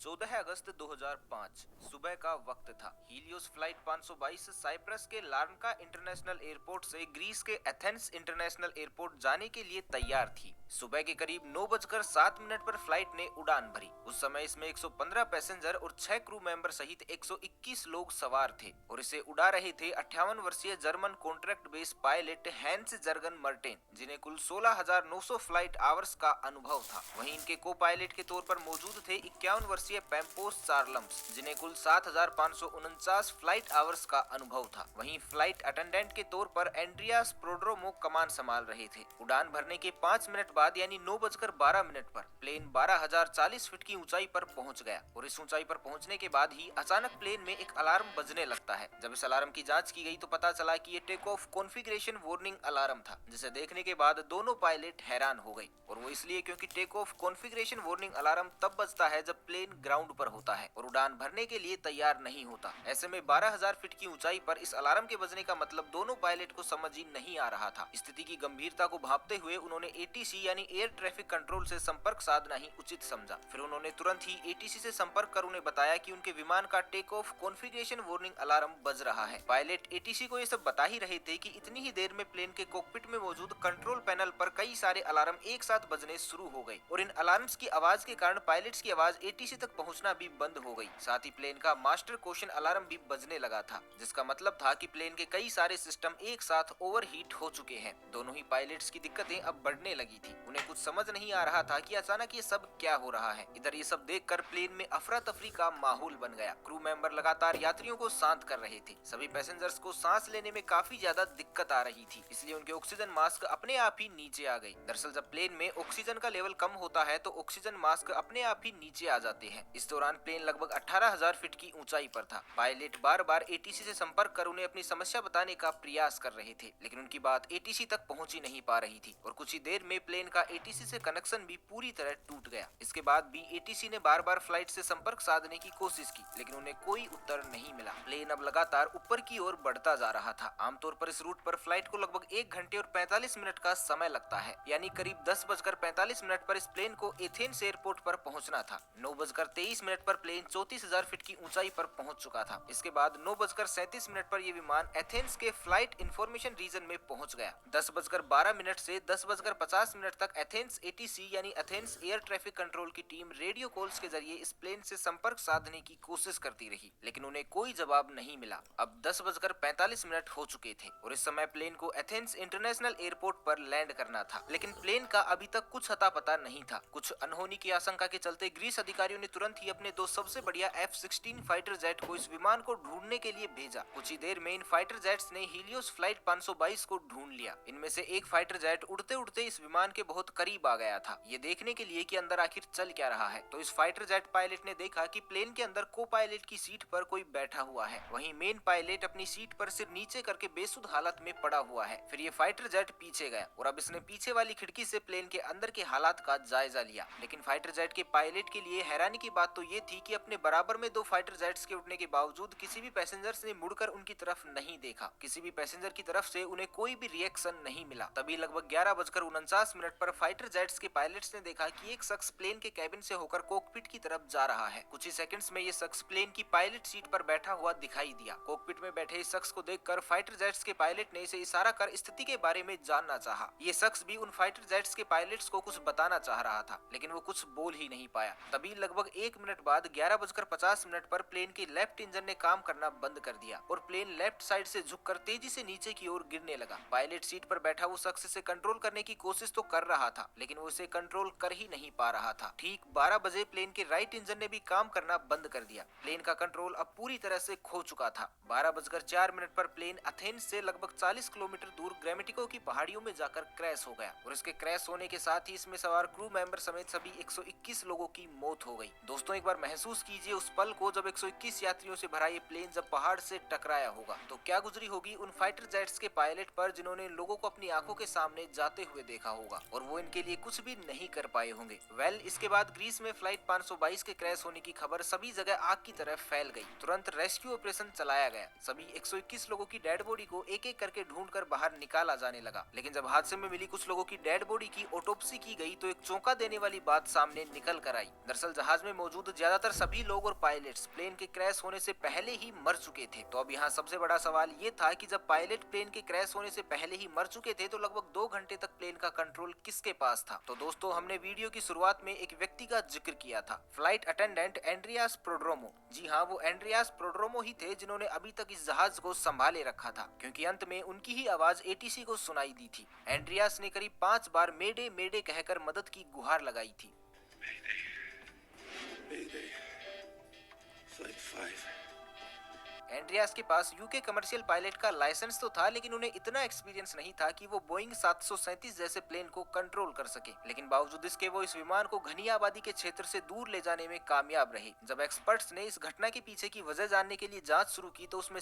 14 अगस्त 2005 सुबह का वक्त था। हीलियोस फ्लाइट 522 साइप्रस के लार्नका इंटरनेशनल एयरपोर्ट से ग्रीस के एथेंस इंटरनेशनल एयरपोर्ट जाने के लिए तैयार थी। सुबह के करीब 9:07 पर फ्लाइट ने उड़ान भरी। उस समय इसमें 115 पैसेंजर और 6 क्रू मेंबर सहित 121 लोग सवार थे और इसे उड़ा रहे थे 58 वर्षीय German contract base pilot Hans Jurgen Merten, जिन्हें कुल 16,900 फ्लाइट आवर्स का अनुभव था। वहीं इनके को पायलट के तौर पर मौजूद थे 51 वर्षीय पैम्पोस चार्लम्स, जिन्हें कुल 7,549 फ्लाइट आवर्स का अनुभव था। वहीं फ्लाइट अटेंडेंट के तौर पर एंड्रियास प्रोड्रोमो कमान संभाल रहे थे। उड़ान भरने के 5 मिनट बाद यानी 9:12 पर प्लेन 12,040 फीट की ऊंचाई पर पहुंच गया और इस ऊंचाई पर पहुंचने के बाद ही अचानक प्लेन में एक अलार्म बजने लगता है। जब इस अलार्म की जांच की गई तो पता चला कि ये take off configuration warning alarm था, जिसे देखने के बाद दोनों पायलट हैरान हो गए। और वो इसलिए क्योंकि take off configuration warning alarm तब बजता है जब प्लेन ग्राउंड पर होता है और उड़ान भरने के लिए तैयार नहीं होता। ऐसे में 12,000 फीट की ऊंचाई पर इस अलार्म के बजने का मतलब दोनों पायलट को समझ ही नहीं आ रहा था। स्थिति की गंभीरता को भांपते हुए उन्होंने एटीसी यानी एयर ट्रैफिक कंट्रोल से संपर्क साधना ही उचित समझा। फिर उन्होंने तुरंत ही एटीसी से संपर्क कर उन्हें बताया कि उनके विमान का take off configuration warning alarm बज रहा है। पायलट एटीसी को ये सब बता ही रहे थे कि इतनी ही देर में प्लेन के कॉकपिट में मौजूद कंट्रोल पैनल पर कई सारे अलार्म एक साथ बजने शुरू हो गए और इन अलार्म्स की आवाज के कारण पायलट्स की आवाज एटीसी तक पहुंचना भी बंद हो गई। साथ ही प्लेन का मास्टर क्वेश्चन अलार्म भी बजने लगा था, जिसका मतलब था कि प्लेन के कई सारे सिस्टम एक साथ ओवरहीट हो चुके हैं। दोनों ही पायलट्स की दिक्कतें अब बढ़ने लगी थी। उन्हें कुछ समझ नहीं आ रहा था कि अचानक ये सब क्या हो रहा है। इधर ये सब देखकर प्लेन में अफरा तफरी का माहौल बन गया। क्रू मेंबर लगातार यात्रियों को शांत कर रहे थे। सभी पैसेंजर्स को सांस लेने में काफी ज्यादा दिक्कत आ रही थी, इसलिए उनके ऑक्सीजन मास्क अपने आप ही नीचे आ गए। दरअसल जब प्लेन में ऑक्सीजन का लेवल कम होता है तो ऑक्सीजन मास्क अपने आप ही नीचे आ जाते हैं। इस दौरान प्लेन लगभग 18,000 फीट की ऊंचाई पर था। पायलट बार बार एटीसी से संपर्क कर उन्हें अपनी समस्या बताने का प्रयास कर रहे थे, लेकिन उनकी बात एटीसी तक पहुंच ही नहीं पा रही थी और कुछ ही देर में प्लेन का एटीसी से कनेक्शन भी पूरी तरह टूट गया। इसके बाद भी एटीसी ने बार बार फ्लाइट से संपर्क साधने की कोशिश की, लेकिन उन्हें कोई उत्तर नहीं मिला। प्लेन अब लगातार ऊपर की ओर बढ़ता जा रहा था। आमतौर पर इस रूट पर फ्लाइट को लगभग 1 घंटे और 45 मिनट का समय लगता है, यानी करीब 10:45 पर इस प्लेन को एथेंस एयरपोर्ट पर पहुंचना था। 9:23 पर प्लेन 34,000 फीट की ऊंचाई पर पहुंच चुका था। इसके बाद 9:37 पर यह विमान एथेंस के फ्लाइट इंफॉर्मेशन रीजन में पहुंच गया। 10:12 से 10:50 तक एथेंस एटीसी यानी एथेंस एयर ट्रैफिक कंट्रोल की टीम रेडियो कॉल्स के जरिए इस प्लेन से संपर्क साधने की कोशिश करती रही, लेकिन उन्हें कोई जवाब नहीं मिला। अब 10:45 हो चुके थे और इस समय प्लेन को एथेंस इंटरनेशनल एयरपोर्ट पर लैंड करना था, लेकिन प्लेन का अभी तक कुछ अता पता नहीं था। कुछ अनहोनी की आशंका के चलते ग्रीस अधिकारियों ने तुरंत ही अपने 2 सबसे बढ़िया F-16 फाइटर जेट को इस विमान को ढूंढने के लिए भेजा। कुछ ही देर में इन फाइटर जेट्स ने हीलियोस फ्लाइट 522 को ढूंढ लिया। इनमें से एक फाइटर जेट उड़ते उड़ते इस विमान के बहुत करीब आ गया था, ये देखने के लिए कि अंदर आखिर चल क्या रहा है। तो इस फाइटर जेट पायलट ने देखा कि प्लेन के अंदर को पायलट की सीट पर कोई बैठा हुआ है। वहीं मेन पायलट अपनी सीट पर सिर नीचे करके बेसुध हालत में पड़ा हुआ है। फिर ये फाइटर जेट पीछे गया और अब इसने पीछे वाली खिड़की से प्लेन के अंदर के हालात का जायजा लिया। लेकिन फाइटर जेट के पायलट के लिए हैरानी की बात तो ये थी कि अपने बराबर में 2 फाइटर जेट्स के उड़ने के बावजूद किसी भी पैसेंजर्स ने मुड़कर उनकी तरफ नहीं देखा। किसी भी पैसेंजर की तरफ से उन्हें कोई भी रिएक्शन नहीं मिला। तभी लगभग 11:49 पर फाइटर जेट्स के पायलट्स ने देखा कि एक शख्स प्लेन के कैबिन से होकर कॉकपिट की तरफ जा रहा है। कुछ ही सेकंड्स में ये शख्स प्लेन की पायलट सीट पर बैठा हुआ दिखाई दिया। कॉकपिट में बैठे इस शख्स को देखकर फाइटर जेट्स के पायलट ने इसे इशारा कर स्थिति के बारे में जानना चाहा। ये शख्स भी उन फाइटर जेट्स के पायलट्स को कुछ बताना चाह रहा था, लेकिन वो कुछ बोल ही नहीं पाया। तभी लगभग 1 मिनट बाद 11:50 पर प्लेन के लेफ्ट इंजन ने काम करना बंद कर दिया और प्लेन लेफ्ट साइड से झुककर तेजी से नीचे की ओर गिरने लगा। पायलट सीट पर बैठा वो शख्स इसे कंट्रोल करने की कोशिश तो कर रहा था, लेकिन वो इसे कंट्रोल कर ही नहीं पा रहा था। ठीक 12 बजे प्लेन के राइट इंजन ने भी काम करना बंद कर दिया। प्लेन का कंट्रोल अब पूरी तरह से खो चुका था। 12:04 पर प्लेन एथेंस से लगभग 40 किलोमीटर दूर ग्रामेटिको की पहाड़ियों में जाकर क्रैश हो गया और इसके क्रैश होने के साथ ही इसमें सवार क्रू मेंबर समेत सभी 121 लोगों की मौत हो गई। दोस्तों, एक बार महसूस कीजिए उस पल को जब 121 यात्रियों से भरा ये प्लेन जब पहाड़ से टकराया होगा तो क्या गुजरी होगी उन फाइटर जेट्स के पायलट पर, जिन्होंने लोगों को अपनी आंखों के सामने जाते हुए देखा होगा और वो इनके लिए कुछ भी नहीं कर पाए होंगे। इसके बाद ग्रीस में फ्लाइट 522 के क्रैश होने की खबर सभी जगह आग की तरह फैल गई। तुरंत रेस्क्यू ऑपरेशन चलाया गया। सभी 121 लोगों की डेड बॉडी को एक एक करके ढूंढकर बाहर निकाला जाने लगा। लेकिन जब हादसे में मिली कुछ लोगों की डेड बॉडी की ऑटोप्सी की गई तो एक चौंका देने वाली बात सामने निकल कर आई। दरअसल जहाज में मौजूद ज्यादातर सभी लोग और पायलट्स प्लेन के क्रैश होने से पहले ही मर चुके थे। तो अब यहाँ सबसे बड़ा सवाल ये था कि जब पायलट प्लेन के क्रैश होने से पहले ही मर चुके थे तो लगभग 2 घंटे तक प्लेन का कंट्रोल किसके पास था। तो दोस्तों, हमने वीडियो की शुरुआत में एक व्यक्ति का जिक्र किया था, फ्लाइट अटेंडेंट एंड्रियास प्रोड्रोमो। जी हाँ, वो एंड्रियास प्रोड्रोमो ही थे जिन्होंने अभी तक इस जहाज को संभाले रखा था, क्योंकि अंत में उनकी ही आवाज एटीसी को सुनाई दी थी। एंड्रियास ने करीब 5 बार मेडे मेडे कहकर मदद की गुहार लगाई थी। एंड्रियास के पास यूके कमर्शियल पायलट का लाइसेंस तो था, लेकिन उन्हें इतना एक्सपीरियंस नहीं था कि वो बोइंग 737 जैसे प्लेन को कंट्रोल कर सके। लेकिन बावजूद इसके वो इस विमान को घनी आबादी के क्षेत्र से दूर ले जाने में कामयाब रहे। जब एक्सपर्ट्स ने इस घटना के पीछे की वजह जानने के लिए जांच शुरू की तो उसमें